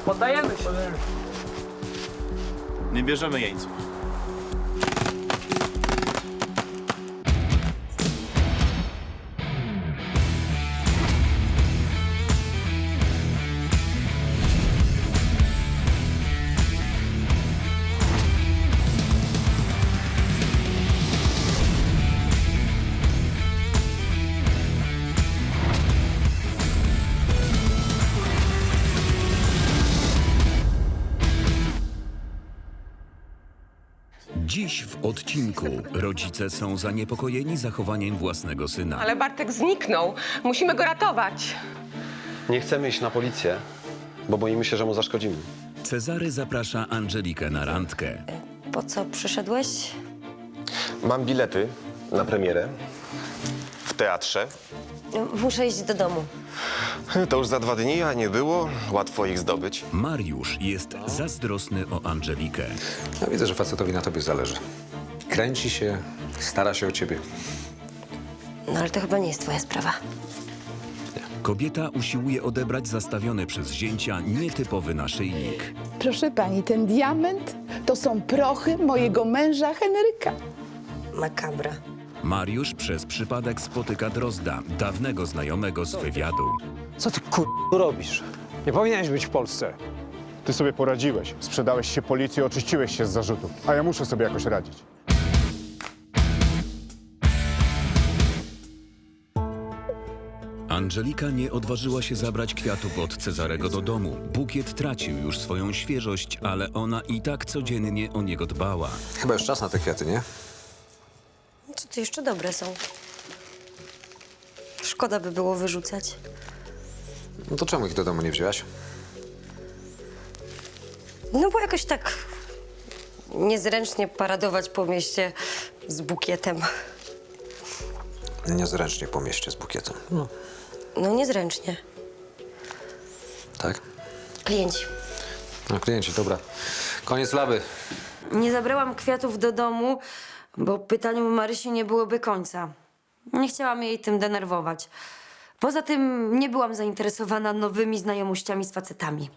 Poddajemy się. Nie bierzemy jeńców. Dziś w odcinku rodzice są zaniepokojeni zachowaniem własnego syna. Ale Bartek zniknął. Musimy go ratować. Nie chcemy iść na policję, bo boimy się, że mu zaszkodzimy. Cezary zaprasza Angelikę na randkę. Po co przyszedłeś? Mam bilety na premierę w teatrze. Muszę iść do domu. To już za 2 dni, a nie było łatwo ich zdobyć. Mariusz jest zazdrosny o Angelikę. Ja widzę, że facetowi na tobie zależy. Kręci się, stara się o ciebie. No ale to chyba nie jest twoja sprawa. Kobieta usiłuje odebrać zastawiony przez zięcia nietypowy naszyjnik. Proszę pani, ten diament to są prochy mojego męża Henryka. Makabra. Mariusz przez przypadek spotyka Drozda, dawnego znajomego z wywiadu. Co ty robisz? Nie powinieneś być w Polsce. Ty sobie poradziłeś. Sprzedałeś się policji, oczyściłeś się z zarzutów. A ja muszę sobie jakoś radzić. Angelika nie odważyła się zabrać kwiatów od Cezarego do domu. Bukiet tracił już swoją świeżość, ale ona i tak codziennie o niego dbała. Chyba już czas na te kwiaty, nie? Co ty jeszcze dobre są? Szkoda by było wyrzucać. No to czemu ich do domu nie wzięłaś? No bo jakoś tak niezręcznie paradować po mieście z bukietem. Niezręcznie po mieście z bukietem. No. No niezręcznie. Tak? Klienci. No klienci, dobra. Koniec laby. Nie zabrałam kwiatów do domu, bo pytaniu Marysi nie byłoby końca. Nie chciałam jej tym denerwować. Poza tym nie byłam zainteresowana nowymi znajomościami z facetami.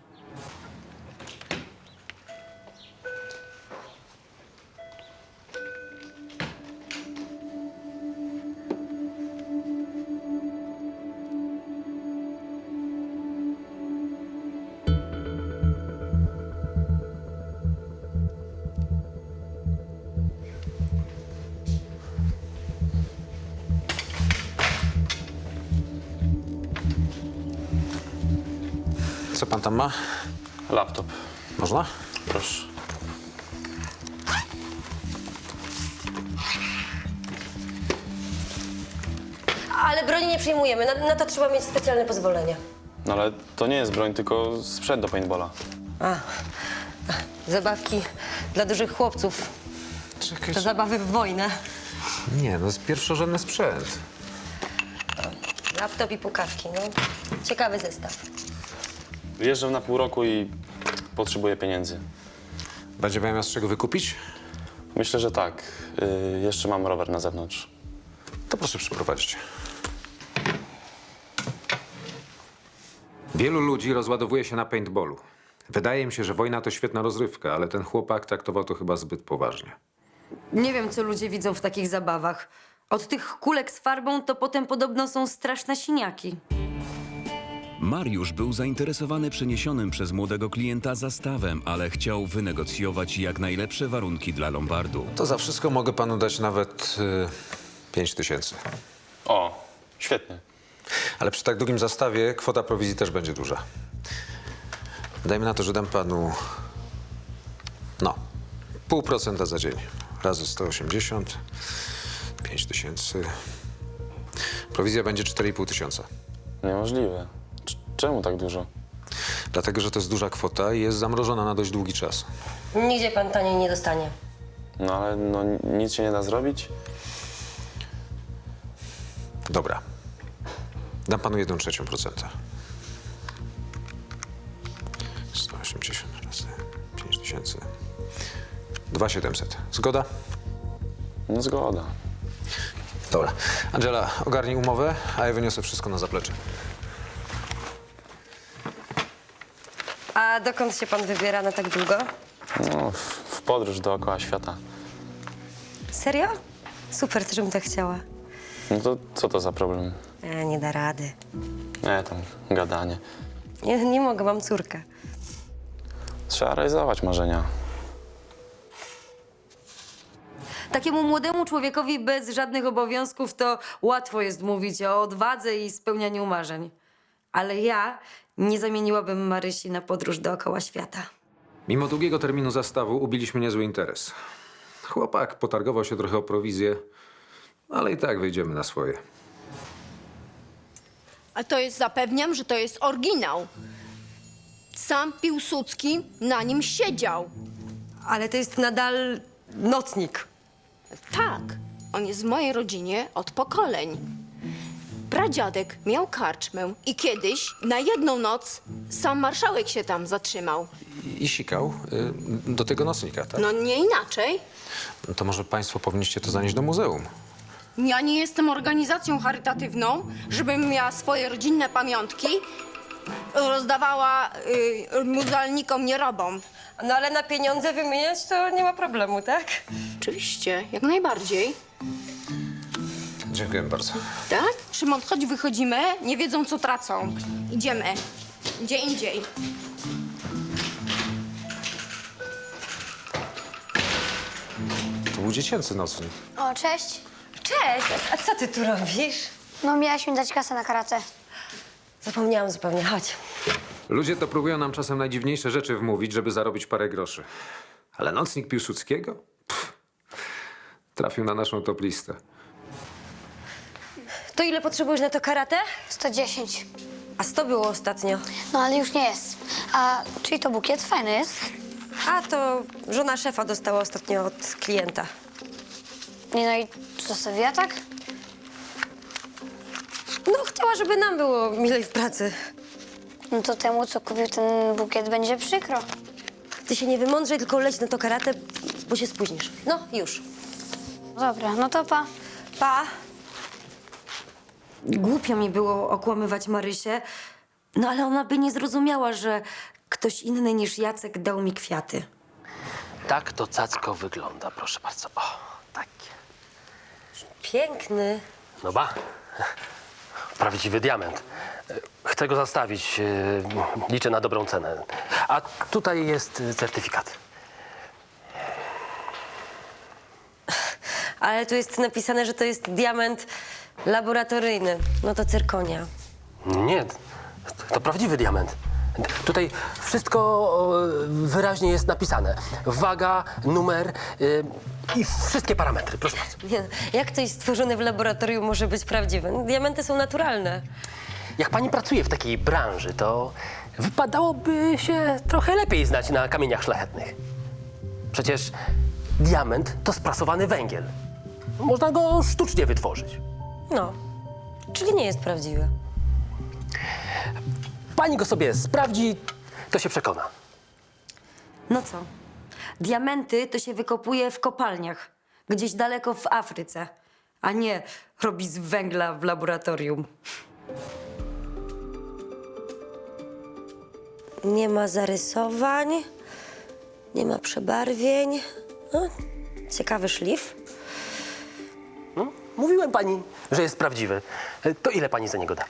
Co pan tam ma? Laptop. Można? Proszę. Ale broni nie przyjmujemy. Na to trzeba mieć specjalne pozwolenie. No ale to nie jest broń, tylko sprzęt do paintballa. Zabawki dla dużych chłopców. Czekaj. To zabawy w wojnę. Nie, no jest pierwszorzędny sprzęt. Laptop i pukawki, no. Ciekawy zestaw. Wyjeżdżam na pół roku i potrzebuję pieniędzy. Będzie pan miał z czego wykupić? Myślę, że tak. Jeszcze mam rower na zewnątrz. To proszę przyprowadzić. Wielu ludzi rozładowuje się na paintballu. Wydaje mi się, że wojna to świetna rozrywka, ale ten chłopak traktował to chyba zbyt poważnie. Nie wiem, co ludzie widzą w takich zabawach. Od tych kulek z farbą to potem podobno są straszne siniaki. Mariusz był zainteresowany przyniesionym przez młodego klienta zastawem, ale chciał wynegocjować jak najlepsze warunki dla Lombardu. To za wszystko mogę panu dać nawet 5000. O, świetnie. Ale przy tak długim zastawie kwota prowizji też będzie duża. Dajmy na to, że dam panu, no, 0,5% za dzień. Razy 180, 5000. Prowizja będzie 4500. Niemożliwe. Czemu tak dużo? Dlatego, że to jest duża kwota i jest zamrożona na dość długi czas. Nigdzie pan taniej nie dostanie. No ale no, nic się nie da zrobić? Dobra. Dam panu 1/3%. 180 razy 5000. 2700. Zgoda? No zgoda. Dobra. Angela, ogarnij umowę, a ja wyniosę wszystko na zaplecze. A dokąd się pan wybiera na tak długo? No, w podróż dookoła świata. Serio? Super, też bym tak chciała. No to co to za problem? Nie da rady. Nie, tam gadanie. Nie mogę, mam córkę. Trzeba realizować marzenia. Takiemu młodemu człowiekowi bez żadnych obowiązków to łatwo jest mówić o odwadze i spełnianiu marzeń. Ale ja nie zamieniłabym Marysi na podróż dookoła świata. Mimo długiego terminu zastawu ubiliśmy niezły interes. Chłopak potargował się trochę o prowizję, ale i tak wyjdziemy na swoje. A to jest, zapewniam, że to jest oryginał. Sam Piłsudski na nim siedział. Ale to jest nadal nocnik. Tak, on jest w mojej rodzinie od pokoleń. Pradziadek miał karczmę i kiedyś na jedną noc sam marszałek się tam zatrzymał. I sikał do tego nocnika, tak? No nie inaczej. No to może państwo powinniście to zanieść do muzeum. Ja nie jestem organizacją charytatywną, żebym miała swoje rodzinne pamiątki, rozdawała muzealnikom, nierobom. No ale na pieniądze wymieniać to nie ma problemu, tak? Oczywiście, jak najbardziej. Dziękuję bardzo. Tak? Szymon, chodź, wychodzimy. Nie wiedzą, co tracą. Idziemy. Gdzie indziej. To był dziecięcy nocnik. O, cześć. Cześć, a co ty tu robisz? No, miałaś mi dać kasę na karate. Zapomniałam zupełnie, chodź. Ludzie to próbują nam czasem najdziwniejsze rzeczy wmówić, żeby zarobić parę groszy. Ale nocnik Piłsudskiego? Pff, trafił na naszą top listę. To ile potrzebujesz na to karate? 110. A 100 było ostatnio. No, ale już nie jest. A czyj to bukiet? Fajny jest. A to żona szefa dostała ostatnio od klienta. Nie, no i zostawiła tak? No, chciała, żeby nam było milej w pracy. No to temu, co kupił ten bukiet, będzie przykro. Ty się nie wymądrzej, tylko leć na to karate, bo się spóźnisz. No, już. Dobra, no to pa. Pa. Głupio mi było okłamywać Marysię, no ale ona by nie zrozumiała, że ktoś inny niż Jacek dał mi kwiaty. Tak to cacko wygląda, proszę bardzo. O, takie. Piękny. No ba, prawdziwy diament. Chcę go zastawić, liczę na dobrą cenę. A tutaj jest certyfikat. Ale tu jest napisane, że to jest diament laboratoryjny. No to cyrkonia. Nie, to prawdziwy diament. Tutaj wszystko wyraźnie jest napisane. Waga, numer i wszystkie parametry, proszę bardzo. Nie, jak coś stworzone w laboratorium może być prawdziwe? No, diamenty są naturalne. Jak pani pracuje w takiej branży, to wypadałoby się trochę lepiej znać na kamieniach szlachetnych. Przecież diament to sprasowany węgiel. Można go sztucznie wytworzyć. No, czyli nie jest prawdziwy. Pani go sobie sprawdzi, to się przekona. No co? Diamenty to się wykopuje w kopalniach, gdzieś daleko w Afryce, a nie robi z węgla w laboratorium. Nie ma zarysowań, nie ma przebarwień. No, ciekawy szlif. No, mówiłem pani, że jest prawdziwy. To ile pani za niego da?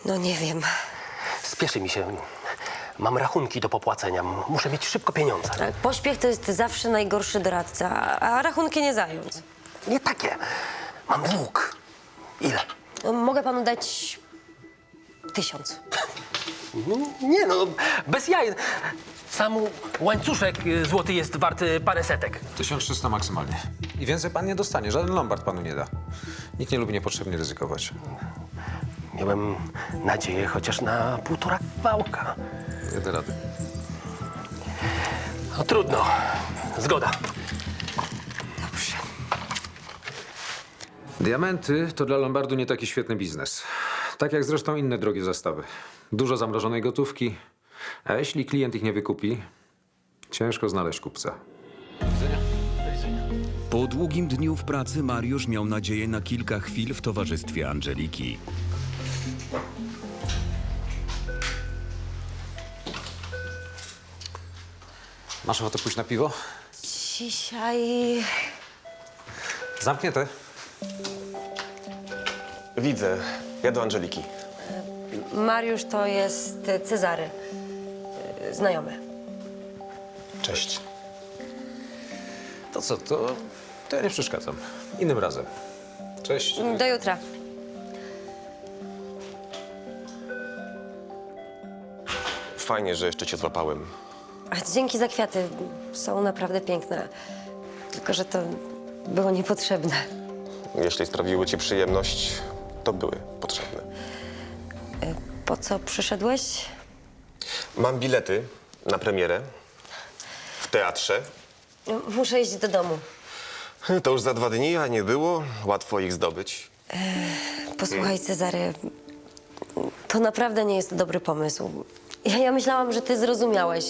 No nie wiem. Spieszy mi się. Mam rachunki do popłacenia. Muszę mieć szybko pieniądze. Ale pośpiech to jest zawsze najgorszy doradca, a rachunki nie zając. Nie takie. Mam dług. Ile? No, mogę panu dać 1000. Nie no, bez jaj. Sam łańcuszek złoty jest wart parę setek. 1300 maksymalnie. I więcej pan nie dostanie, żaden lombard panu nie da. Nikt nie lubi niepotrzebnie ryzykować. Miałem nadzieję chociaż na 1,5 wałka. Nie da rady. No trudno. Zgoda. Diamenty to dla lombardu nie taki świetny biznes. Tak jak zresztą inne drogie zastawy. Dużo zamrożonej gotówki, a jeśli klient ich nie wykupi, ciężko znaleźć kupca. Po długim dniu w pracy Mariusz miał nadzieję na kilka chwil w towarzystwie Angeliki. Masz ochotę pójść na piwo? Dzisiaj... Zamknięte. Widzę. Ja do Angeliki. Mariusz to jest Cezary. Znajomy. Cześć. To co, to ja nie przeszkadzam. Innym razem. Cześć. Do jutra. Fajnie, że jeszcze cię złapałem. A dzięki za kwiaty. Są naprawdę piękne. Tylko, że to było niepotrzebne. Jeśli sprawiły ci przyjemność, to były potrzebne. Po co przyszedłeś? Mam bilety na premierę w teatrze. Muszę iść do domu. To już za 2 dni, a nie było. Łatwo ich zdobyć. Posłuchaj, Cezary, to naprawdę nie jest dobry pomysł. Ja myślałam, że ty zrozumiałeś.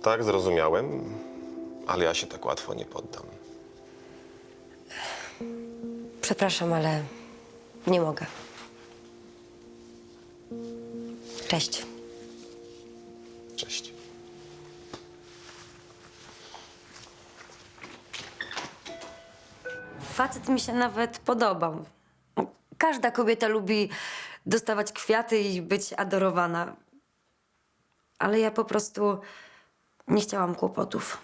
Tak, zrozumiałem, ale ja się tak łatwo nie poddam. Przepraszam, ale nie mogę. Cześć. Cześć. Facet mi się nawet podobał. Każda kobieta lubi dostawać kwiaty i być adorowana. Ale ja po prostu nie chciałam kłopotów.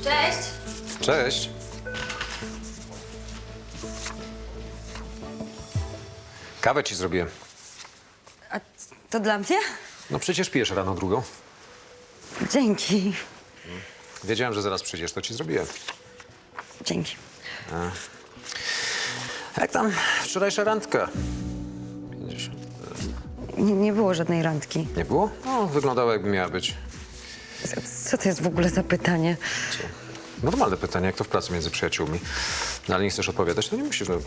Cześć! Cześć. Kawę ci zrobiłem. A to dla mnie? No przecież pijesz rano drugą. Dzięki. Wiedziałem, że zaraz przyjdziesz, to ci zrobiłem. Dzięki. Jak tam wczorajsza randka? 50. Nie było żadnej randki. Nie było? No, wyglądała jakby miała być. Co to jest w ogóle za pytanie? Normalne pytanie, jak to w pracy między przyjaciółmi. No, ale nie chcesz odpowiadać, to nie musisz. No.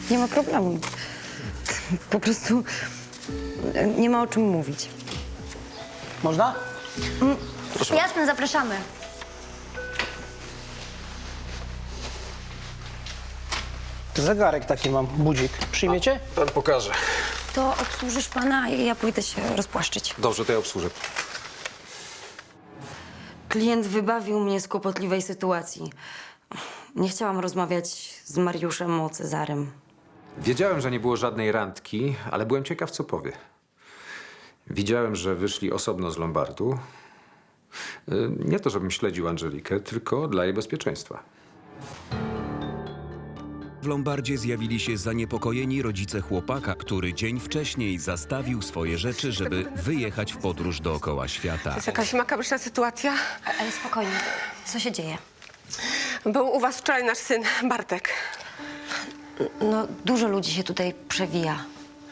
Nie ma problemu. Po prostu nie ma o czym mówić. Można? Jasne, zapraszamy. Zegarek taki mam, budzik. Przyjmiecie? Pan pokaże. To obsłużysz pana, a ja pójdę się rozpłaszczyć. Dobrze, to ja obsłużę. Klient wybawił mnie z kłopotliwej sytuacji. Nie chciałam rozmawiać z Mariuszem o Cezarym. Wiedziałem, że nie było żadnej randki, ale byłem ciekaw, co powie. Widziałem, że wyszli osobno z Lombardu. Nie to, żebym śledził Angelikę, tylko dla jej bezpieczeństwa. W Lombardzie zjawili się zaniepokojeni rodzice chłopaka, który dzień wcześniej zastawił swoje rzeczy, żeby wyjechać w podróż dookoła świata. To jest jakaś makabryczna sytuacja. Ale spokojnie, co się dzieje? Był u was wczoraj nasz syn, Bartek. No, dużo ludzi się tutaj przewija.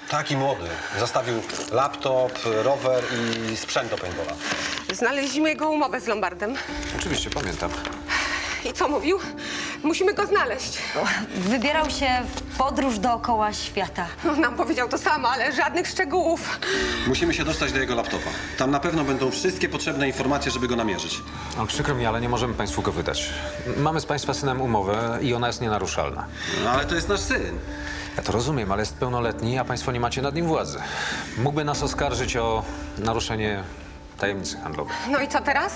Taki młody. Zostawił laptop, rower i sprzęt do paintballa. Znaleźliśmy jego umowę z Lombardem. Oczywiście, pamiętam. I co mówił? Musimy go znaleźć. Wybierał się w podróż dookoła świata. No, nam powiedział to samo, ale żadnych szczegółów. Musimy się dostać do jego laptopa. Tam na pewno będą wszystkie potrzebne informacje, żeby go namierzyć. No, przykro mi, ale nie możemy państwu go wydać. Mamy z państwa synem umowę i ona jest nienaruszalna. No, ale to jest nasz syn. Ja to rozumiem, ale jest pełnoletni, a państwo nie macie nad nim władzy. Mógłby nas oskarżyć o naruszenie tajemnicy handlowej. No i co teraz?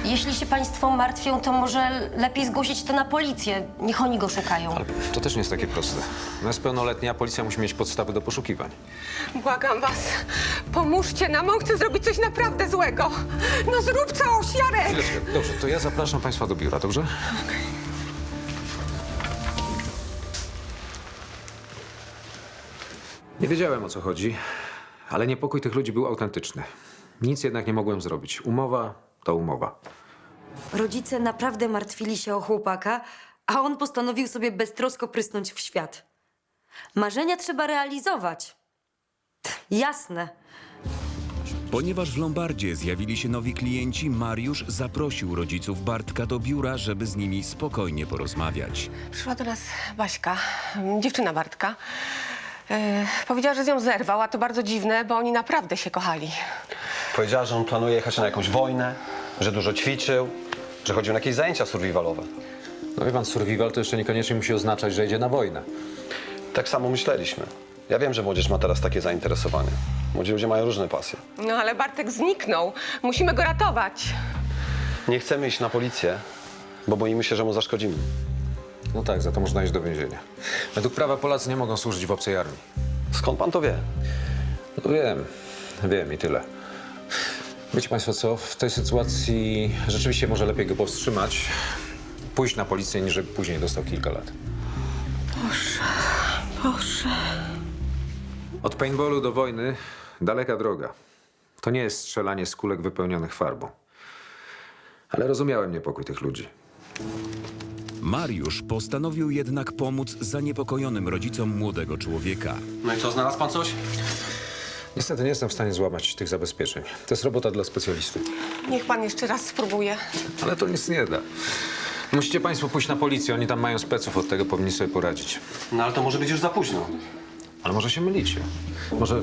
Jeśli się państwo martwią, to może lepiej zgłosić to na policję. Niech oni go szukają. Ale to też nie jest takie proste. No jest pełnoletni, a policja musi mieć podstawy do poszukiwań. Błagam was, pomóżcie nam, on chce zrobić coś naprawdę złego. No zrób coś, Jarek! Chwileczkę. Dobrze, to ja zapraszam państwa do biura, dobrze? Nie wiedziałem, o co chodzi, ale niepokój tych ludzi był autentyczny. Nic jednak nie mogłem zrobić. Umowa to umowa. Rodzice naprawdę martwili się o chłopaka, a on postanowił sobie beztrosko prysnąć w świat. Marzenia trzeba realizować. Jasne. Ponieważ w Lombardzie zjawili się nowi klienci, Mariusz zaprosił rodziców Bartka do biura, żeby z nimi spokojnie porozmawiać. Przyszła do nas Baśka, dziewczyna Bartka. Powiedziała, że z nią zerwał, a to bardzo dziwne, bo oni naprawdę się kochali. Powiedziała, że on planuje jechać na jakąś wojnę, że dużo ćwiczył, że chodził na jakieś zajęcia survivalowe. No wie pan, survival to jeszcze niekoniecznie musi oznaczać, że idzie na wojnę. Tak samo myśleliśmy. Ja wiem, że młodzież ma teraz takie zainteresowanie. Młodzi ludzie mają różne pasje. No ale Bartek zniknął. Musimy go ratować. Nie chcemy iść na policję, bo boimy się, że mu zaszkodzimy. No tak, za to można iść do więzienia. Według prawa Polacy nie mogą służyć w obcej armii. Skąd pan to wie? No wiem i tyle. Wiecie państwo co, w tej sytuacji rzeczywiście może lepiej go powstrzymać, pójść na policję, niż żeby później dostał kilka lat. Boże. Od paintballu do wojny daleka droga. To nie jest strzelanie z kulek wypełnionych farbą. Ale rozumiałem niepokój tych ludzi. Mariusz postanowił jednak pomóc zaniepokojonym rodzicom młodego człowieka. No i co, znalazł pan coś? Niestety nie jestem w stanie złamać tych zabezpieczeń. To jest robota dla specjalistów. Niech pan jeszcze raz spróbuje. Ale to nic nie da. Musicie państwo pójść na policję, oni tam mają speców, od tego powinni sobie poradzić. No ale to może być już za późno. Ale może się mylicie. Może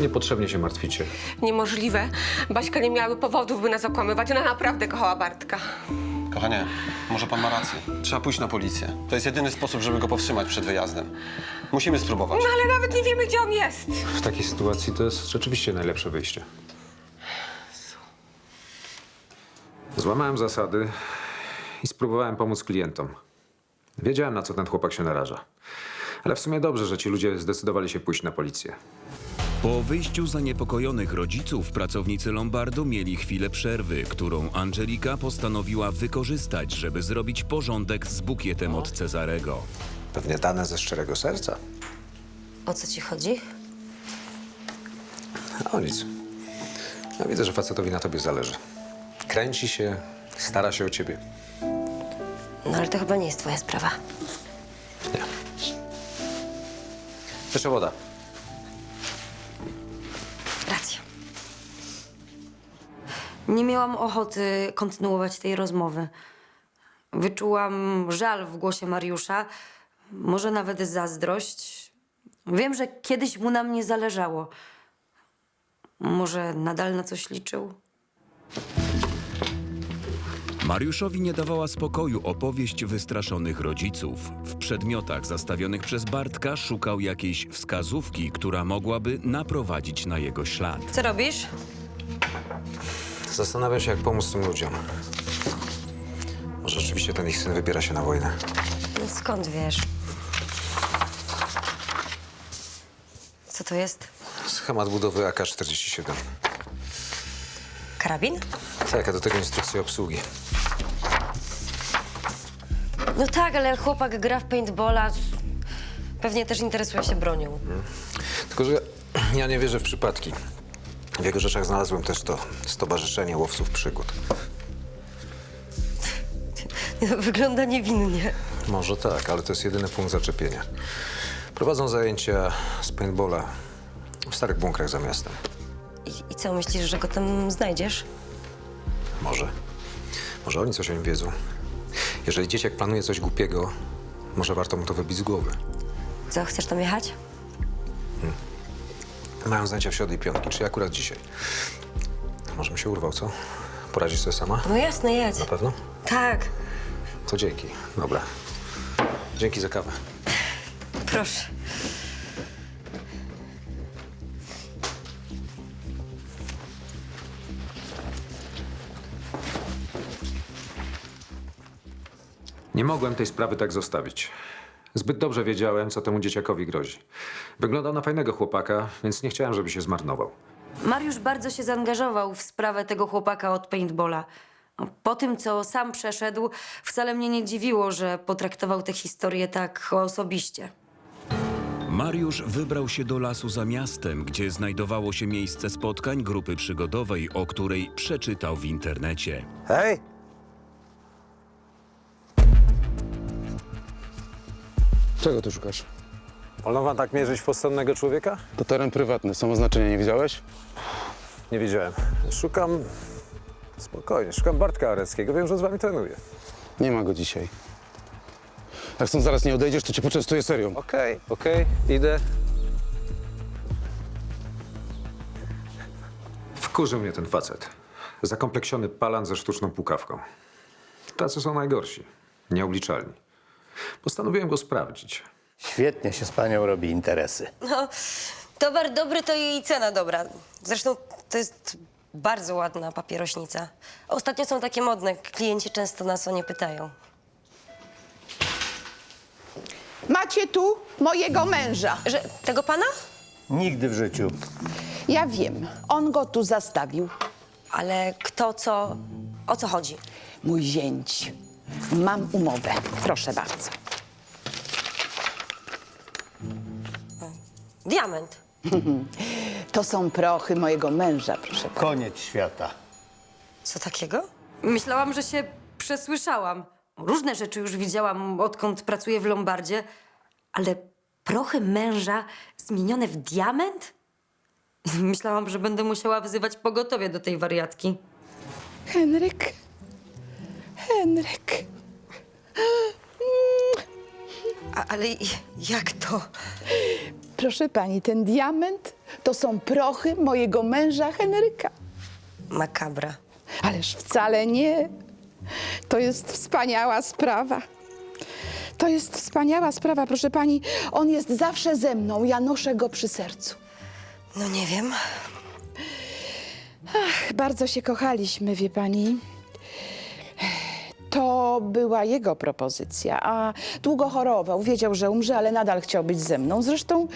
niepotrzebnie się martwicie. Niemożliwe. Baśka nie miałaby powodów, by nas okłamywać. Ona naprawdę kochała Bartka. Kochanie, może pan ma rację. Trzeba pójść na policję. To jest jedyny sposób, żeby go powstrzymać przed wyjazdem. Musimy spróbować. No ale nawet nie wiemy, gdzie on jest. W takiej sytuacji to jest rzeczywiście najlepsze wyjście. Złamałem zasady i spróbowałem pomóc klientom. Wiedziałem, na co ten chłopak się naraża. Ale w sumie dobrze, że ci ludzie zdecydowali się pójść na policję. Po wyjściu zaniepokojonych rodziców pracownicy Lombardu mieli chwilę przerwy, którą Angelika postanowiła wykorzystać, żeby zrobić porządek z bukietem od Cezarego. Pewnie dane ze szczerego serca. O co ci chodzi? O nic. Ja widzę, że facetowi na tobie zależy. Kręci się, stara się o ciebie. No ale to chyba nie jest twoja sprawa. Nie. Jeszcze woda. Racja. Nie miałam ochoty kontynuować tej rozmowy. Wyczułam żal w głosie Mariusza, może nawet zazdrość. Wiem, że kiedyś mu na mnie zależało. Może nadal na coś liczył? Mariuszowi nie dawała spokoju opowieść wystraszonych rodziców. W przedmiotach zastawionych przez Bartka szukał jakiejś wskazówki, która mogłaby naprowadzić na jego ślad. Co robisz? Zastanawiam się, jak pomóc tym ludziom. Może rzeczywiście ten ich syn wybiera się na wojnę. No skąd wiesz? Co to jest? Schemat budowy AK-47. Karabin? Tak, a do tego instrukcje obsługi. No tak, ale chłopak gra w paintballa. Pewnie też interesuje się bronią. Tylko, że ja nie wierzę w przypadki. W jego rzeczach znalazłem też to stowarzyszenie łowców przygód. Wygląda niewinnie. Może tak, ale to jest jedyny punkt zaczepienia. Prowadzą zajęcia z paintballa w starych bunkrach za miastem. I co, myślisz, że go tam znajdziesz? Może. Może oni coś o nim wiedzą. Jeżeli dzieciak planuje coś głupiego, może warto mu to wybić z głowy. Co, chcesz tam jechać? Mają zajęcia w środę i piątki, czy akurat dzisiaj. Może mi się urwał, co? Poradzisz sobie sama? No jasne, jedź. Na pewno? Tak, To dzięki. Dobra. Dzięki za kawę. proszę. Nie mogłem tej sprawy tak zostawić. Zbyt dobrze wiedziałem, co temu dzieciakowi grozi. Wyglądał na fajnego chłopaka, więc nie chciałem, żeby się zmarnował. Mariusz bardzo się zaangażował w sprawę tego chłopaka od paintballa. Po tym, co sam przeszedł, wcale mnie nie dziwiło, że potraktował tę historię tak osobiście. Mariusz wybrał się do lasu za miastem, gdzie znajdowało się miejsce spotkań grupy przygodowej, o której przeczytał w internecie. Hej! Czego tu szukasz? Wolno wam tak mierzyć w postronnego człowieka? To teren prywatny. Są oznaczenia, nie widziałeś? Nie wiedziałem. Szukam... Spokojnie, szukam Bartka Areckiego. Wiem, że z wami trenuje. Nie ma go dzisiaj. Jak stąd zaraz nie odejdziesz, to cię poczęstuję serią. Okej, idę. Wkurzył mnie ten facet. Zakompleksiony palant ze sztuczną pukawką. Tacy są najgorsi. Nieobliczalni. Postanowiłem go sprawdzić. Świetnie się z panią robi interesy. No, towar dobry to i cena dobra. Zresztą to jest bardzo ładna papierośnica. Ostatnio są takie modne. Klienci często nas o nie pytają. Macie tu mojego męża. Że tego pana? Nigdy w życiu. Ja wiem, on go tu zastawił. Ale kto, co... O co chodzi? Mój zięć. Mam umowę. Proszę bardzo. Diament. To są prochy mojego męża, proszę pana. Koniec świata. Co takiego? Myślałam, że się przesłyszałam. Różne rzeczy już widziałam, odkąd pracuję w Lombardzie, ale prochy męża zmienione w diament? Myślałam, że będę musiała wzywać pogotowie do tej wariatki. Henryk. Henryk. Ale jak to? Proszę pani, ten diament to są prochy mojego męża Henryka. Makabra. Ależ wcale nie. To jest wspaniała sprawa. To jest wspaniała sprawa, proszę pani. On jest zawsze ze mną. Ja noszę go przy sercu. No nie wiem. Ach, bardzo się kochaliśmy, wie pani. To była jego propozycja, a długo chorował. Wiedział, że umrze, ale nadal chciał być ze mną. Zresztą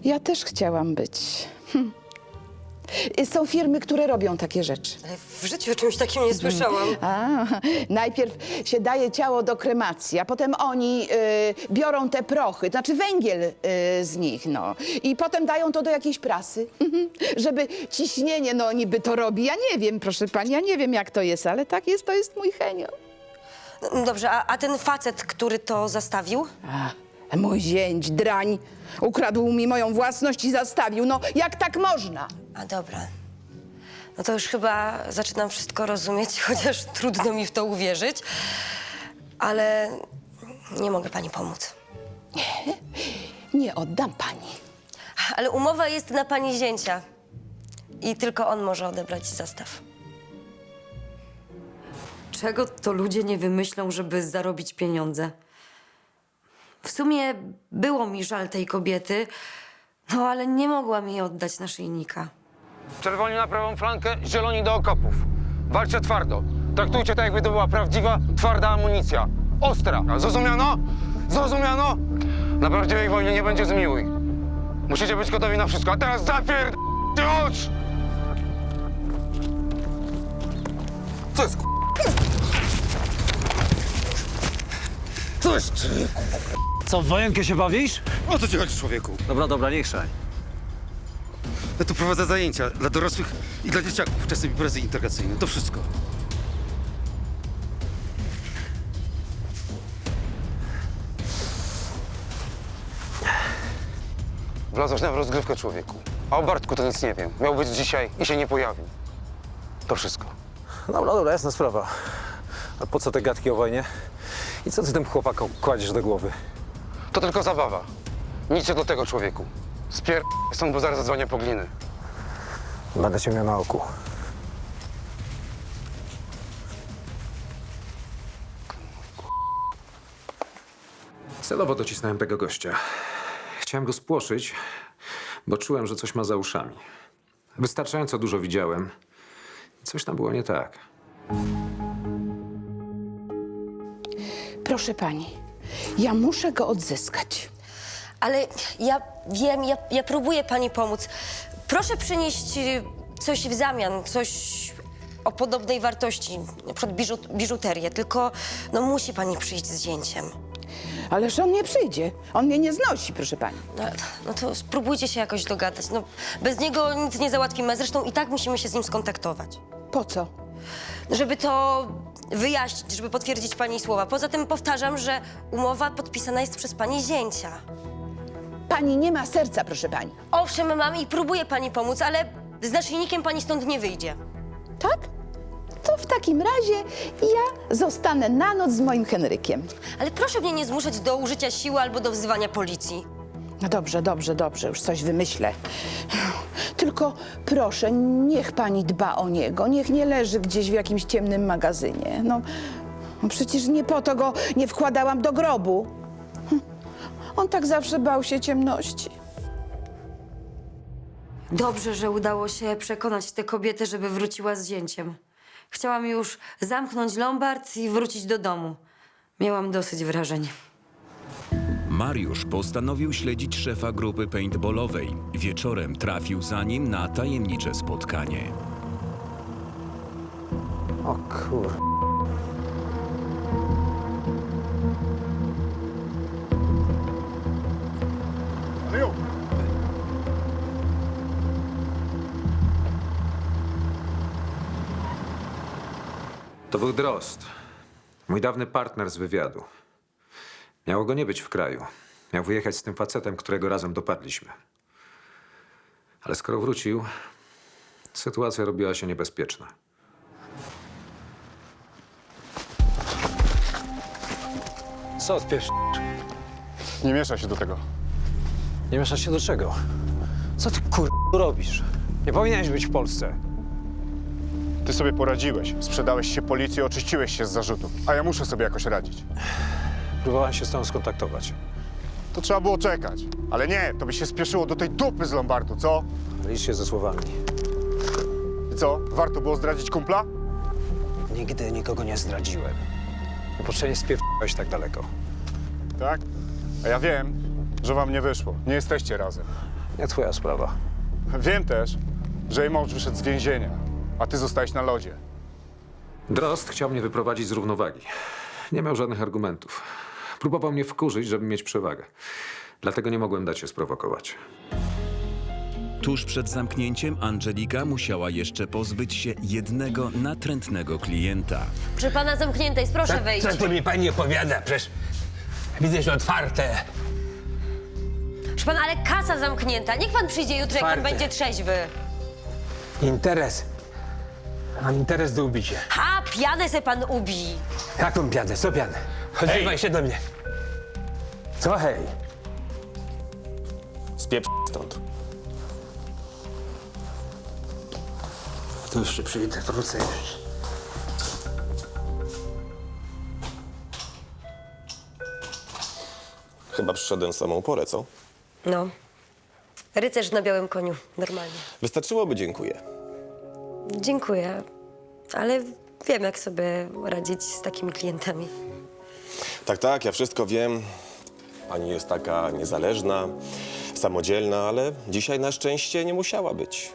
ja też chciałam być. Są firmy, które robią takie rzeczy. Ale w życiu o czymś takim nie słyszałam. Najpierw się daje ciało do kremacji, a potem oni biorą te prochy, to znaczy węgiel z nich, no. I potem dają to do jakiejś prasy, żeby ciśnienie, no niby to robi. Ja nie wiem, proszę pani, ja nie wiem jak to jest, ale tak jest, to jest mój Henio. No dobrze, a ten facet, który to zastawił? Mój zięć, drań, ukradł mi moją własność i zastawił. No jak tak można? A dobra. No to już chyba zaczynam wszystko rozumieć, chociaż trudno mi w to uwierzyć. Ale nie mogę pani pomóc. Nie oddam pani. Ale umowa jest na pani zięcia. I tylko on może odebrać zastaw. Czego to ludzie nie wymyślą, żeby zarobić pieniądze? W sumie było mi żal tej kobiety, no ale nie mogłam jej oddać naszyjnika. Czerwoni na prawą flankę, zieloni do okopów. Walczcie twardo. Traktujcie tak, jakby to była prawdziwa, twarda amunicja. Ostra. Zrozumiano? Zrozumiano? Na prawdziwej wojnie nie będzie zmiłuj. Musicie być gotowi na wszystko. A teraz zapierdźcie ocz! Co jest Co jest, człowieku? Co, w wojenkę się bawisz? O co ci chodzi, człowieku? Dobra, nie chrzaj. Ja tu prowadzę zajęcia dla dorosłych i dla dzieciaków, czasem imprezy integracyjne. To wszystko. Wlazłeś na rozgrywkę, człowieku. A o Bartku to nic nie wiem. Miał być dzisiaj i się nie pojawił. To wszystko. Dobra, jasna sprawa. A po co te gadki o wojnie? I co ty tym chłopakom kładziesz do głowy? To tylko zabawa. Nic do tego, człowieku. Stąd, bo zaraz zadzwonię po gliny. Będę cię miał na oku. Celowo docisnąłem tego gościa. Chciałem go spłoszyć, bo czułem, że coś ma za uszami. Wystarczająco dużo widziałem i coś tam było nie tak. Proszę pani, ja muszę go odzyskać. Ale ja wiem, ja próbuję pani pomóc. Proszę przynieść coś w zamian, coś o podobnej wartości, na przykład biżuterię, tylko no musi pani przyjść z zięciem. Ależ on nie przyjdzie. On mnie nie znosi, proszę pani. No to spróbujcie się jakoś dogadać. No, bez niego nic nie załatwimy, zresztą i tak musimy się z nim skontaktować. Po co? Żeby to wyjaśnić, żeby potwierdzić pani słowa. Poza tym powtarzam, że umowa podpisana jest przez pani zięcia. Pani nie ma serca, proszę pani. Owszem, mam i próbuję pani pomóc, ale z naszyjnikiem pani stąd nie wyjdzie. Tak? To w takim razie ja zostanę na noc z moim Henrykiem. Ale proszę mnie nie zmuszać do użycia siły albo do wzywania policji. No dobrze, już coś wymyślę. Tylko proszę, niech pani dba o niego. Niech nie leży gdzieś w jakimś ciemnym magazynie. No przecież nie po to go nie wkładałam do grobu. On tak zawsze bał się ciemności. Dobrze, że udało się przekonać tę kobietę, żeby wróciła z zięciem. Chciałam już zamknąć lombard i wrócić do domu. Miałam dosyć wrażeń. Mariusz postanowił śledzić szefa grupy paintballowej. Wieczorem trafił za nim na tajemnicze spotkanie. O kur... To był Drozd, mój dawny partner z wywiadu. Miało go nie być w kraju. Miał wyjechać z tym facetem, którego razem dopadliśmy. Ale skoro wrócił, sytuacja robiła się niebezpieczna. Co odpieprz... Nie miesza się do tego. Nie mieszasz się do czego? Co ty robisz? Nie powinieneś być w Polsce. Ty sobie poradziłeś. Sprzedałeś się policji, oczyściłeś się z zarzutów. A ja muszę sobie jakoś radzić. Próbowałem się z tobą skontaktować. To trzeba było czekać. Ale nie, to by się spieszyło do tej dupy z Lombardu, co? Licz się ze słowami. I co? Warto było zdradzić kumpla? Nigdy nikogo nie zdradziłem. Niepotrzebnie spiewałeś tak daleko. Tak? A ja wiem, że wam nie wyszło. Nie jesteście razem. Nie twoja sprawa. Wiem też, że jej mąż wyszedł z więzienia, a ty zostałeś na lodzie. Drozd chciał mnie wyprowadzić z równowagi. Nie miał żadnych argumentów. Próbował mnie wkurzyć, żeby mieć przewagę. Dlatego nie mogłem dać się sprowokować. Tuż przed zamknięciem Angelika musiała jeszcze pozbyć się jednego natrętnego klienta. Przy pana zamknięta jest, proszę wejść. Co tu mi pani opowiada? Przecież widzę, że otwarte. Proszę pana, ale kasa zamknięta. Niech pan przyjdzie jutro, jak pan Otwarte. będzie trzeźwy. Interes. Mam interes do ubicia. Ha, pianę se pan ubij. Jaką pianę? Co pianę? Odzywaj się do mnie. Co hej? Spieprz stąd. Tu jeszcze przyjdę, wrócę już. Chyba przyszedłem w samą porę, co? No. Rycerz na białym koniu, normalnie. Wystarczyłoby, dziękuję. Dziękuję, ale wiem, jak sobie radzić z takimi klientami. Tak, tak, ja wszystko wiem. Pani jest taka niezależna, samodzielna, ale dzisiaj na szczęście nie musiała być.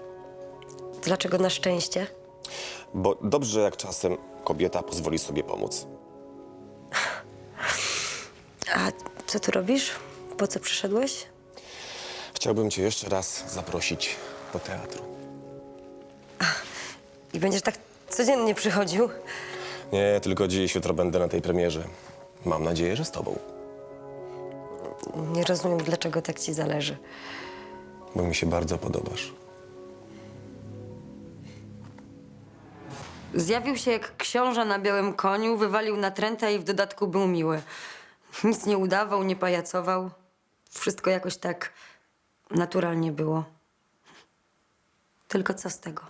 Dlaczego na szczęście? Bo dobrze, jak czasem kobieta pozwoli sobie pomóc. A co tu robisz? Po co przyszedłeś? Chciałbym cię jeszcze raz zaprosić do teatru. I będziesz tak codziennie przychodził? Nie, tylko dziś, jutro będę na tej premierze. Mam nadzieję, że z tobą, Nie rozumiem, dlaczego tak ci zależy. bo mi się bardzo podobasz. Zjawił się jak książę na białym koniu, wywalił natręta i w dodatku był miły. Nic nie udawał, nie pajacował. Wszystko jakoś tak naturalnie było. Tylko co z tego?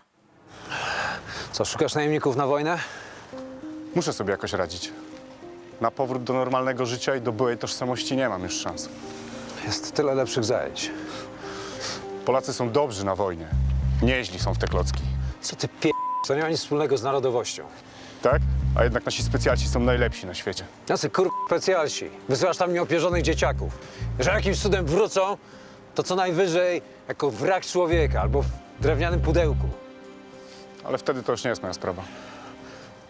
Co, szukasz najemników na wojnę? Muszę sobie jakoś radzić. Na powrót do normalnego życia i do byłej tożsamości nie mam już szans. Jest tyle lepszych zajęć. Polacy są dobrzy na wojnie. Nieźli są w te klocki. Co ty To nie ma nic wspólnego z narodowością. Tak? A jednak nasi specjalci są najlepsi na świecie. Jacy specjalci? Wysyłasz tam nieopierzonych dzieciaków. Jeżeli jakimś cudem wrócą, to co najwyżej jako wrak człowieka albo w drewnianym pudełku. Ale wtedy to już nie jest moja sprawa.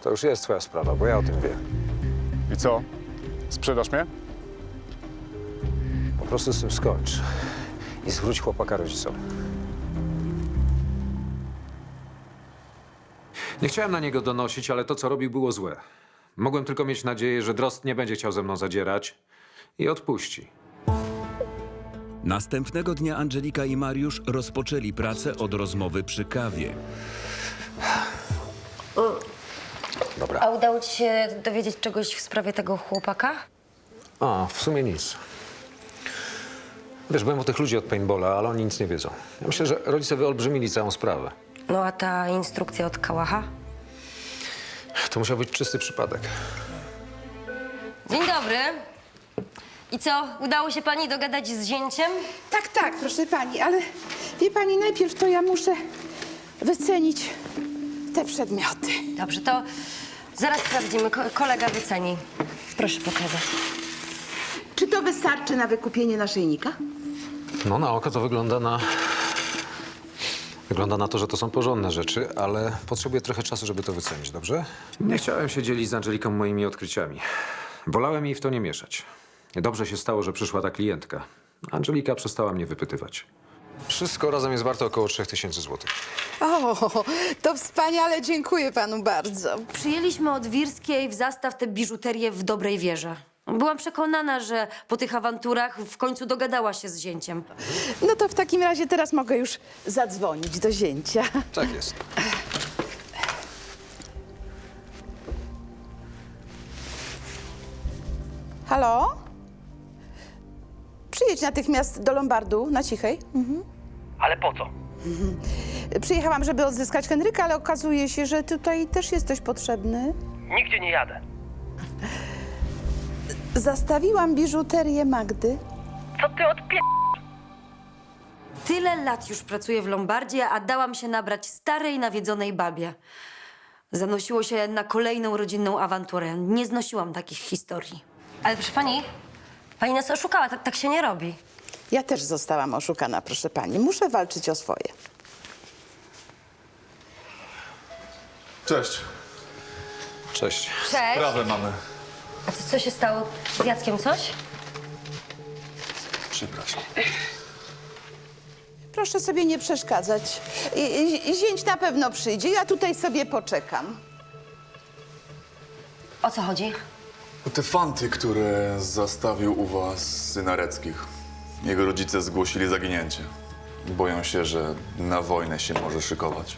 To już jest twoja sprawa, bo ja o tym wiem. I co? Sprzedasz mnie? Po prostu z tym skończ i zwróć chłopaka rodzicom. Nie chciałem na niego donosić, ale to, co robił, było złe. Mogłem tylko mieć nadzieję, że Drozd nie będzie chciał ze mną zadzierać i odpuści. Następnego dnia Angelika i Mariusz rozpoczęli pracę od rozmowy przy kawie. Dobra. A udało ci się dowiedzieć czegoś w sprawie tego chłopaka? A, w sumie nic. Wiesz, byłem u tych ludzi od paintballa, ale oni nic nie wiedzą. Ja myślę, że rodzice wyolbrzymili całą sprawę. No a ta instrukcja od Kałacha? To musiał być czysty przypadek. Dzień dobry. I co, udało się pani dogadać z zięciem? Tak, tak, proszę pani, ale wie pani, najpierw to ja muszę wycenić te przedmioty. Dobrze, to zaraz sprawdzimy. Kolega wyceni. Proszę pokazać. Czy to wystarczy na wykupienie naszyjnika? No na oko to wygląda na... Wygląda na to, że to są porządne rzeczy, ale potrzebuję trochę czasu, żeby to wycenić, dobrze? Nie chciałem się dzielić z Angeliką moimi odkryciami. Wolałem jej w to nie mieszać. Dobrze się stało, że przyszła ta klientka. Angelika przestała mnie wypytywać. Wszystko razem jest warte około 3000 złotych. O, to wspaniale, dziękuję panu bardzo. Przyjęliśmy od Wirskiej w zastaw tę biżuterię w dobrej wierze. Byłam przekonana, że po tych awanturach w końcu dogadała się z zięciem. No to w takim razie teraz mogę już zadzwonić do zięcia. Tak jest. Halo? Przyjedź natychmiast do Lombardu, na Cichej. Ale po co? Przyjechałam, żeby odzyskać Henryka, ale okazuje się, że tutaj też jesteś potrzebny. Nigdzie nie jadę. Zastawiłam biżuterię Magdy. Co ty odpie... Tyle lat już pracuję w Lombardzie, a dałam się nabrać starej, nawiedzonej babie. Zanosiło się na kolejną rodzinną awanturę. Nie znosiłam takich historii. Ale proszę pani nas oszukała, tak się nie robi. Ja też zostałam oszukana, proszę pani. Muszę walczyć o swoje. Cześć. Cześć. Cześć. Sprawę mamy. A co się stało z Jackiem, coś? Przepraszam. Proszę sobie nie przeszkadzać. Zięć na pewno przyjdzie, ja tutaj sobie poczekam. O co chodzi? Te fanty, które zastawił u was syn Areckich. Jego rodzice zgłosili zaginięcie. Boją się, że na wojnę się może szykować.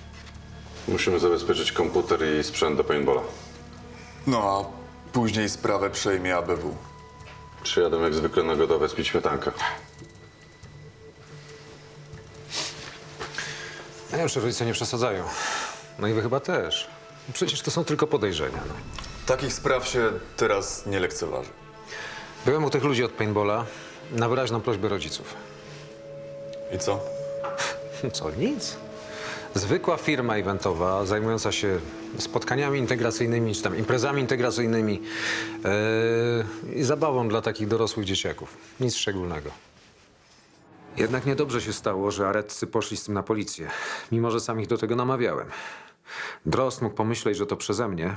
Musimy zabezpieczyć komputer i sprzęt do paintballa. No a później sprawę przejmie ABW. Przyjadę jak zwykle na gotowe spić śmietankę. Ja wiem, że rodzice nie przesadzają. No i wy chyba też. Przecież to są tylko podejrzenia. No. Takich spraw się teraz nie lekceważy. Byłem u tych ludzi od paintballa na wyraźną prośbę rodziców. I co? Co, nic. Zwykła firma eventowa zajmująca się spotkaniami integracyjnymi, czy tam imprezami integracyjnymi i zabawą dla takich dorosłych dzieciaków. Nic szczególnego. Jednak niedobrze się stało, że Areccy poszli z tym na policję, mimo że sam ich do tego namawiałem. Drozd mógł pomyśleć, że to przeze mnie,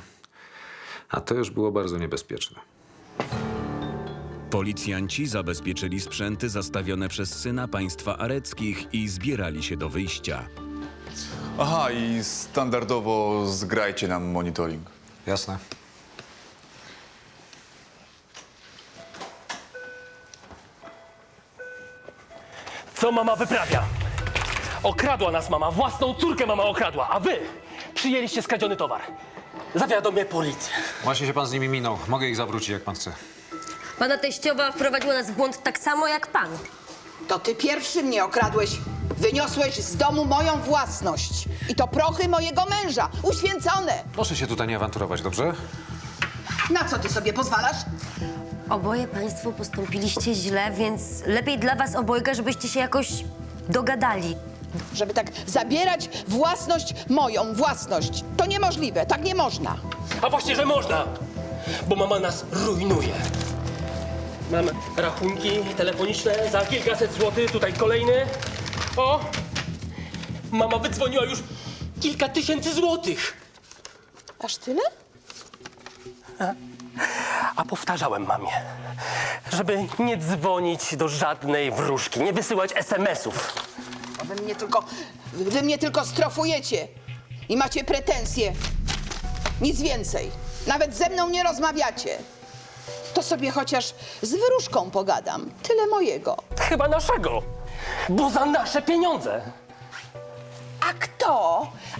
a to już było bardzo niebezpieczne. Policjanci zabezpieczyli sprzęty zastawione przez syna państwa Areckich i zbierali się do wyjścia. Aha, i standardowo zgrajcie nam monitoring. Jasne. Co mama wyprawia? Okradła nas mama, własną córkę mama okradła, a wy przyjęliście skradziony towar. Zawiadomię policję. Właśnie się pan z nimi minął. Mogę ich zawrócić, jak pan chce. Pana teściowa wprowadziła nas w błąd tak samo jak pan. To ty pierwszy mnie okradłeś. Wyniosłeś z domu moją własność. I to prochy mojego męża, uświęcone. Proszę się tutaj nie awanturować, dobrze? Na co ty sobie pozwalasz? Oboje państwo postąpiliście źle, więc lepiej dla was obojga, żebyście się jakoś dogadali. Żeby tak zabierać własność, moją własność. To niemożliwe, tak nie można. A właśnie, że można, bo mama nas rujnuje. Mam rachunki telefoniczne za kilkaset złotych, tutaj kolejny. O! Mama wydzwoniła już kilka tysięcy złotych. Aż tyle? A powtarzałem mamie, żeby nie dzwonić do żadnej wróżki, nie wysyłać SMS-ów. A wy mnie tylko strofujecie i macie pretensje. Nic więcej. Nawet ze mną nie rozmawiacie. To sobie chociaż z wróżką pogadam. Tyle mojego. Chyba naszego, bo za nasze pieniądze.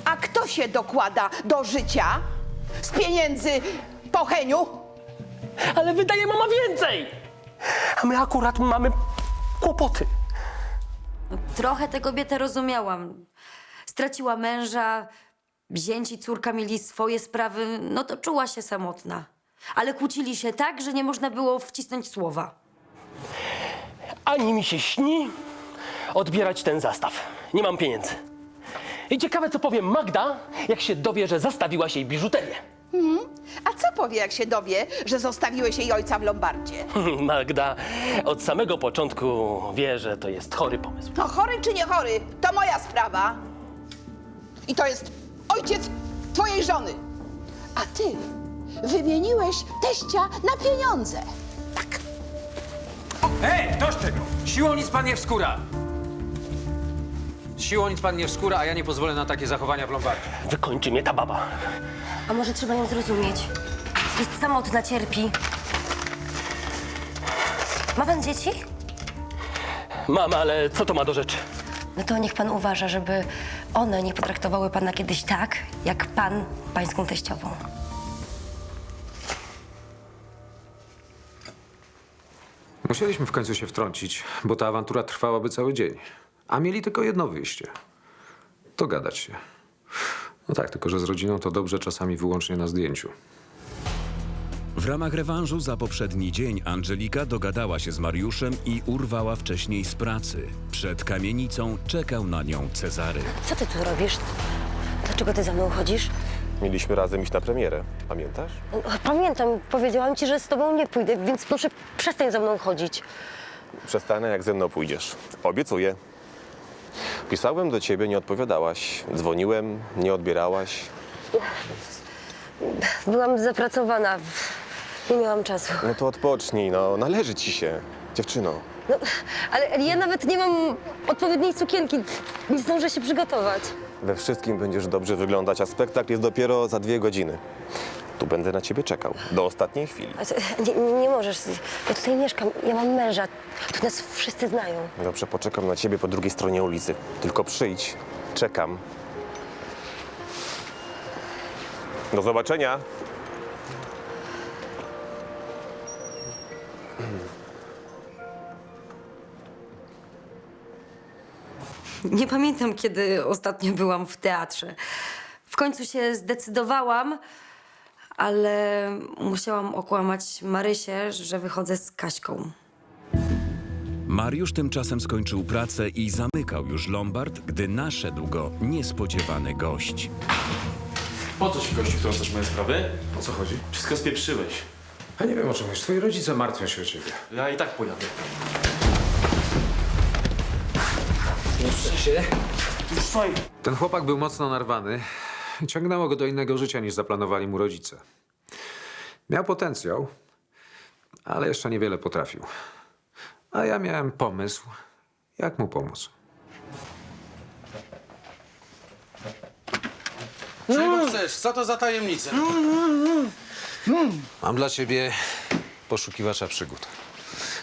A kto się dokłada do życia z pieniędzy po Heniu? Ale wydaje mama więcej. A my akurat mamy kłopoty. No, trochę tę kobietę rozumiałam. Straciła męża, zięć i córka mieli swoje sprawy, no to czuła się samotna. Ale kłócili się tak, że nie można było wcisnąć słowa. ani mi się śni odbierać ten zastaw. Nie mam pieniędzy. I ciekawe, co powie Magda, jak się dowie, że zastawiłaś jej biżuterię. A co powie, jak się dowie, że zostawiłeś jej ojca w Lombardzie? Magda od samego początku wie, że to jest chory pomysł. No chory czy nie chory, to moja sprawa. I to jest ojciec twojej żony. A ty wymieniłeś teścia na pieniądze. Hej, dość tego! Siłą nic pan nie wskóra! Siłą nic pan nie wskóra, a ja nie pozwolę na takie zachowania w Lombardzie. Wykończy mnie ta baba. A może trzeba ją zrozumieć? Jest samotna, cierpi. Ma pan dzieci? Mam, ale co to ma do rzeczy? No to niech pan uważa, żeby one nie potraktowały pana kiedyś tak, jak pan pańską teściową. Musieliśmy w końcu się wtrącić, bo ta awantura trwałaby cały dzień. A mieli tylko jedno wyjście. Dogadać się. No tak, tylko że z rodziną to dobrze czasami wyłącznie na zdjęciu. W ramach rewanżu za poprzedni dzień Angelika dogadała się z Mariuszem i urwała wcześniej z pracy. Przed kamienicą czekał na nią Cezary. Co ty tu robisz? Dlaczego ty za mną chodzisz? Mieliśmy razem iść na premierę, pamiętasz? Pamiętam, powiedziałam ci, że z tobą nie pójdę, więc proszę przestań za mną chodzić. Przestanę, jak ze mną pójdziesz. Obiecuję. Pisałem do ciebie, nie odpowiadałaś. Dzwoniłem, nie odbierałaś. Byłam zapracowana. Nie miałam czasu. No to odpocznij, no. Należy ci się, dziewczyno. No, ale ja nawet nie mam odpowiedniej sukienki. Nie zdążę się przygotować. We wszystkim będziesz dobrze wyglądać, a spektakl jest dopiero za 2 godziny. Tu będę na ciebie czekał. Do ostatniej chwili. Nie możesz. Ja tutaj mieszkam. Ja mam męża. Tu nas wszyscy znają. Dobrze, poczekam na ciebie po drugiej stronie ulicy. Tylko przyjdź. Czekam. Do zobaczenia. Nie pamiętam, kiedy ostatnio byłam w teatrze. W końcu się zdecydowałam, ale musiałam okłamać Marysię, że wychodzę z Kaśką. Mariusz tymczasem skończył pracę i zamykał już Lombard, gdy naszedł go niespodziewany gość. Po co się gościu wtrącasz w moje sprawy? O co chodzi? Wszystko spieprzyłeś. A nie wiem, o czym mówisz. Twoi rodzice martwią się o ciebie. Ja i tak pojadę. Ten chłopak był mocno narwany. Ciągnęło go do innego życia, niż zaplanowali mu rodzice. Miał potencjał, ale jeszcze niewiele potrafił. A ja miałem pomysł, jak mu pomóc. Czego chcesz? Co to za tajemnica? Mam dla ciebie poszukiwacza przygód.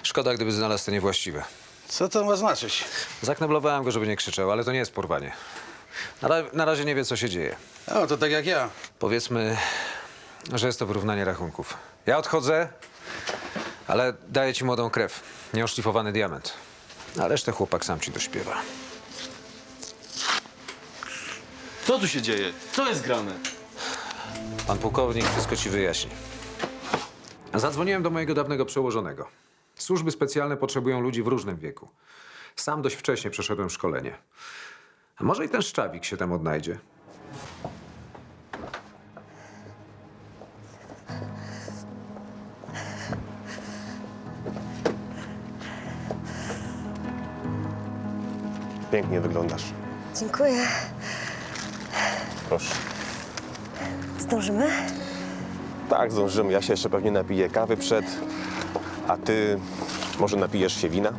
Szkoda, gdyby znalazł te niewłaściwe. Co to ma znaczyć? Zakneblowałem go, żeby nie krzyczał, ale to nie jest porwanie. Na razie nie wie, co się dzieje. O, to tak jak ja. Powiedzmy, że jest to wyrównanie rachunków. Ja odchodzę, ale daję ci młodą krew. Nieoszlifowany diament. A resztę chłopak sam ci dośpiewa. Co tu się dzieje? Co jest grane? Pan pułkownik wszystko ci wyjaśni. Zadzwoniłem do mojego dawnego przełożonego. Służby specjalne potrzebują ludzi w różnym wieku. Sam dość wcześnie przeszedłem szkolenie. A może i ten Szczawik się tam odnajdzie? Pięknie wyglądasz. Dziękuję. Proszę. Zdążymy? Tak, zdążymy. Ja się jeszcze pewnie napiję kawy przed... A ty może napijesz się wina?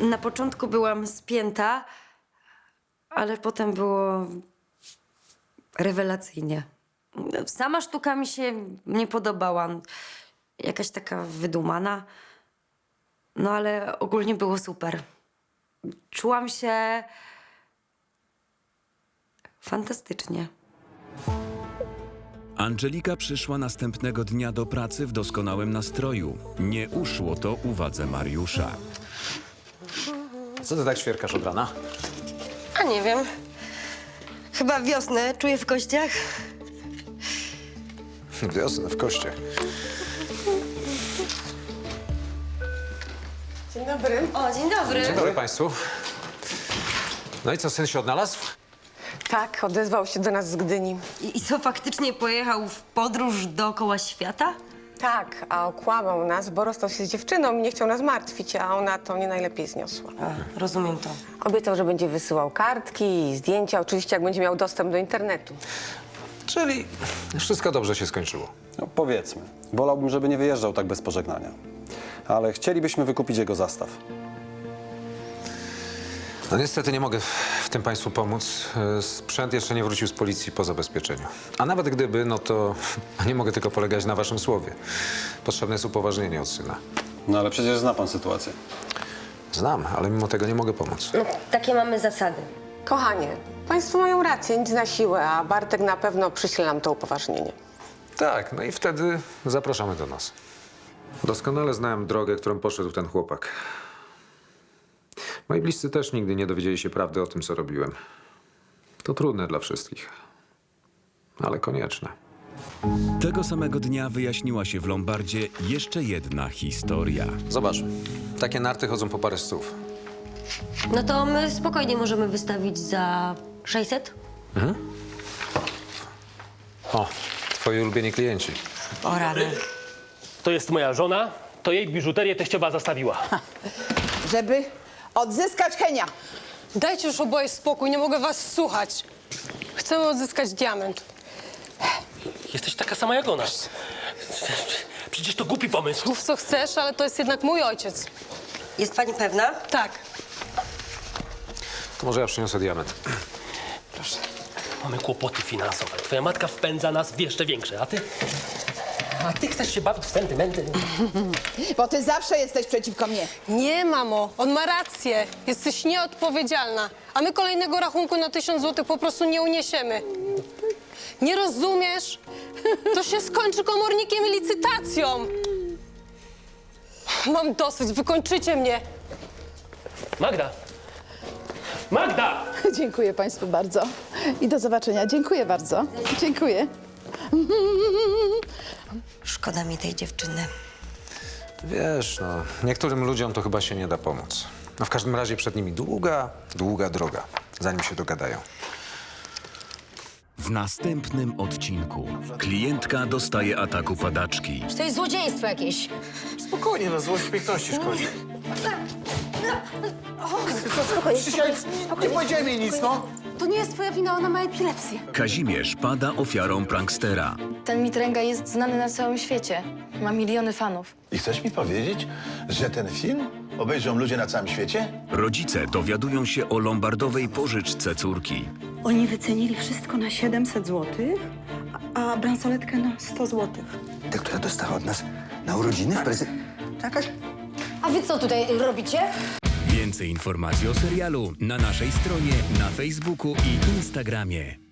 Na początku byłam spięta, ale potem było rewelacyjnie. Sama sztuka mi się nie podobała. Jakaś taka wydumana. No ale ogólnie było super. Czułam się fantastycznie. Angelika przyszła następnego dnia do pracy w doskonałym nastroju. Nie uszło to uwadze Mariusza. Co ty tak świerkasz od rana? A nie wiem. Chyba wiosnę czuję w kościach. Wiosnę w kościach. Dzień dobry. O, dzień dobry. Dzień dobry państwu. No i co, syn się odnalazł? Tak, odezwał się do nas z Gdyni. I co, faktycznie pojechał w podróż dookoła świata? Tak, a okłamał nas, bo rozstał się z dziewczyną i nie chciał nas martwić, a ona to nie najlepiej zniosła. Rozumiem to. Obiecał, że będzie wysyłał kartki i zdjęcia, oczywiście jak będzie miał dostęp do internetu. Czyli wszystko dobrze się skończyło. No, powiedzmy. Wolałbym, żeby nie wyjeżdżał tak bez pożegnania. Ale chcielibyśmy wykupić jego zastaw. No niestety nie mogę w tym państwu pomóc. Sprzęt jeszcze nie wrócił z policji po zabezpieczeniu. A nawet gdyby, no to nie mogę tylko polegać na waszym słowie. Potrzebne jest upoważnienie od syna. No ale przecież zna pan sytuację. Znam, ale mimo tego nie mogę pomóc. No, takie mamy zasady. Kochanie, państwo mają rację, nic na siłę, a Bartek na pewno przyśle nam to upoważnienie. Tak, no i wtedy zapraszamy do nas. Doskonale znałem drogę, którą poszedł ten chłopak. Moi bliscy też nigdy nie dowiedzieli się prawdy o tym, co robiłem. To trudne dla wszystkich, ale konieczne. Tego samego dnia wyjaśniła się w Lombardzie jeszcze jedna historia. Zobacz, takie narty chodzą po parę stów. No to my spokojnie możemy wystawić za 600? O, twoi ulubieni klienci. O rany. To jest moja żona, to jej biżuterię teściowa zastawiła. Żeby odzyskać Henia. Dajcie już oboje spokój, nie mogę was słuchać. Chcemy odzyskać diament. Jesteś taka sama jak ona. Przecież to głupi pomysł. Mów co chcesz, ale to jest jednak mój ojciec. Jest pani pewna? Tak. To może ja przyniosę diament. Proszę. Mamy kłopoty finansowe. Twoja matka wpędza nas w jeszcze większe, a ty chcesz się bawić w sentymenty. Bo ty zawsze jesteś przeciwko mnie. Nie, mamo, on ma rację. Jesteś nieodpowiedzialna. A my kolejnego rachunku na 1000 zł po prostu nie uniesiemy. Nie rozumiesz? To się skończy komornikiem i licytacją. Mam dosyć, wykończycie mnie. Magda! Magda! Dziękuję państwu bardzo. I do zobaczenia. Dziękuję bardzo. Dziękuję. Szkoda mi tej dziewczyny. Wiesz, no, niektórym ludziom to chyba się nie da pomóc. No w każdym razie przed nimi długa, długa droga, zanim się dogadają. W następnym odcinku klientka dostaje ataku padaczki. To jest złodziejstwo jakieś. Spokojnie, no złość piękności szkodzi. Spokojnie. Nie powiedziałem jej nic, no. To nie jest twoja wina, ona ma epilepsję. Kazimierz pada ofiarą prankstera. Ten Mitręga jest znany na całym świecie. Ma miliony fanów. I chcesz mi powiedzieć, że ten film obejrzą ludzie na całym świecie? Rodzice dowiadują się o lombardowej pożyczce córki. Oni wycenili wszystko na 700 zł, a bransoletkę na 100 zł. Ta, która dostała od nas na urodziny w prezent... Jakaś... A wy co tutaj robicie? Więcej informacji o serialu na naszej stronie, na Facebooku i Instagramie.